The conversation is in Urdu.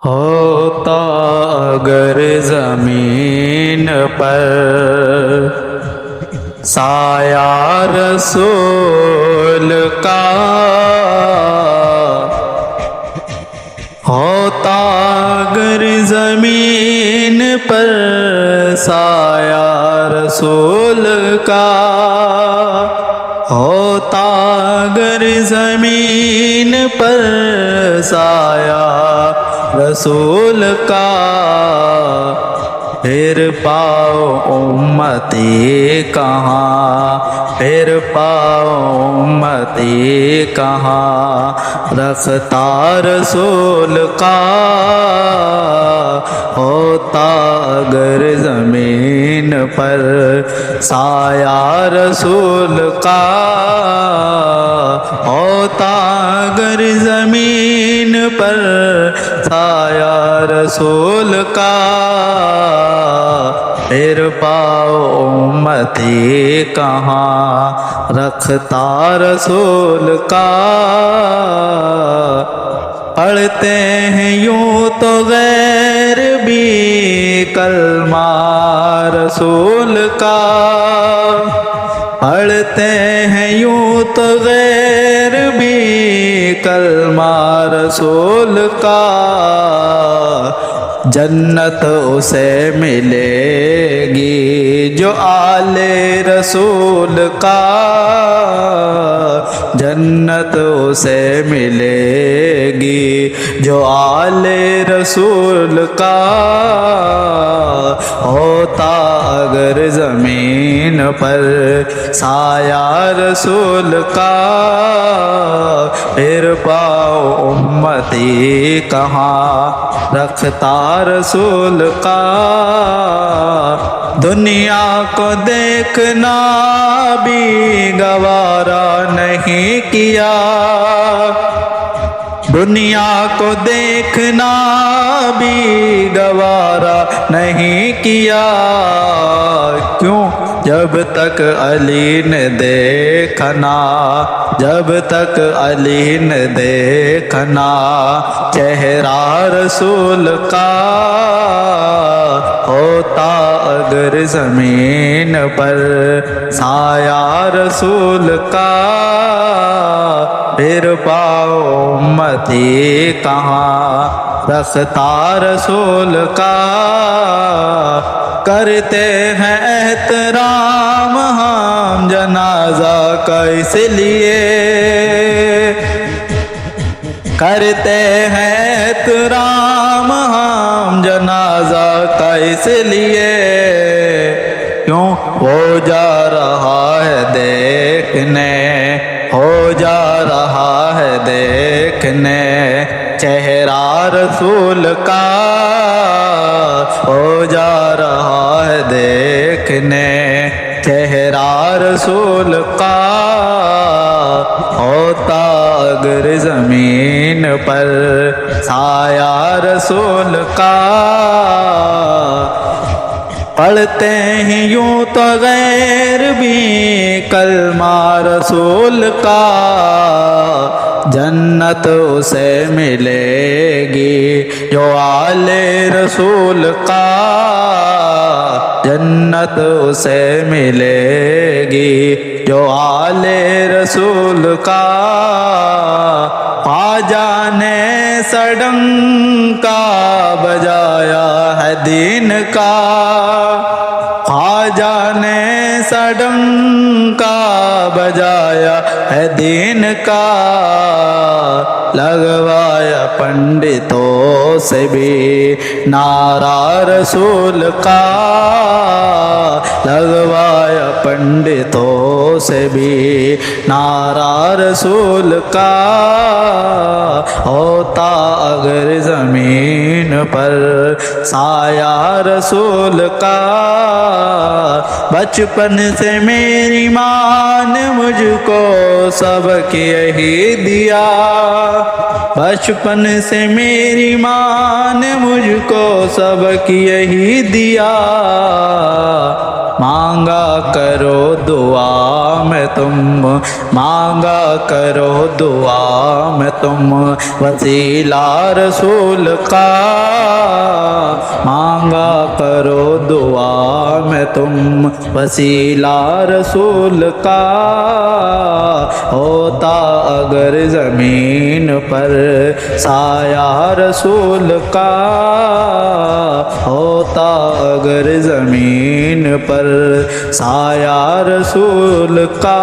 ہوتا اگر زمین پر سایہ رسول کا، ہوتا اگر زمین پر سایہ رسول کا، ہوتا اگر زمین پر سایہ رسول کا، پھر پاؤ امتی کہاں، پھر پاؤ امتی کہاں، رفتہ رسول کا، ہوتا اگر زمین پر سایہ رسول کا، ہوتا اگر زمین پر سایہ رسول کا، پھر پاؤ امتی کہاں، رکھتا رسول کا۔ پڑھتے ہیں یوں تو غیر بھی کلمہ رسول کا، پڑھتے ہیں یوں تو غیر بھی کلمہ رسول کا، جنت اسے ملے گی جو آل رسول کا، جنت اسے ملے گی جو آل رسول کا، ہوتا اگر زمین پر سایہ رسول کا، پھر پاؤ امتی کہاں، رکھتا رسول کا۔ دنیا کو دیکھنا بھی گوارا نہیں کیا، دنیا کو دیکھنا بھی گوارا نہیں کیا، کیوں؟ جب تک علی نے دیکھنا، جب تک علی نے دیکھنا چہرہ رسول کا، ہوتا اگر زمین پر سایہ رسول کا، پھر پاؤ امتی کہاں، رکھتا رسول کا۔ کرتے ہیں احترام ہم جنازہ کا اس لیے، کرتے ہیں احترام ہم جنازہ کا اس لیے، کیوں؟ وہ جا رہا ہے دیکھنے، ہو جا رہا ہے دیکھنے چہرہ رسول کا، ہو جا رہا ہے دیکھنے چہرہ رسول کا، ہوتا اگر زمین پر سایہ رسول کا، پڑھتے ہیں یوں تو غیر بھی کلمہ رسول کا، جنت اسے ملے گی جو آل رسول کا، جنت اسے ملے گی جو آل رسول کا۔ خواجہ نے سڈنکا بجایا ہے دین کا، خواجہ نے سڈنکا بجایا ہے دین کا، لگوایا پنڈتوں سے بھی نعرہ رسول کا، لگوایا پنڈتوں سے بھی نعرہ رسول کا، ہوتا اگر زمین پر سایہ رسول کا، بچپن سے میری ماں نے مجھ کو سبق یہی دیا، بچپن سے میری ماں نے مجھ کو سبق یہی دیا، مانگا کرو دعا میں تم، مانگا کرو دعا میں تم، وسیلہ رسول کا مانگا کرو دعا میں تم، وسیلہ رسول کا ہوتا اگر زمین پر سایہ رسول کا، ہوتا اگر زمین پر سایہ رسول کا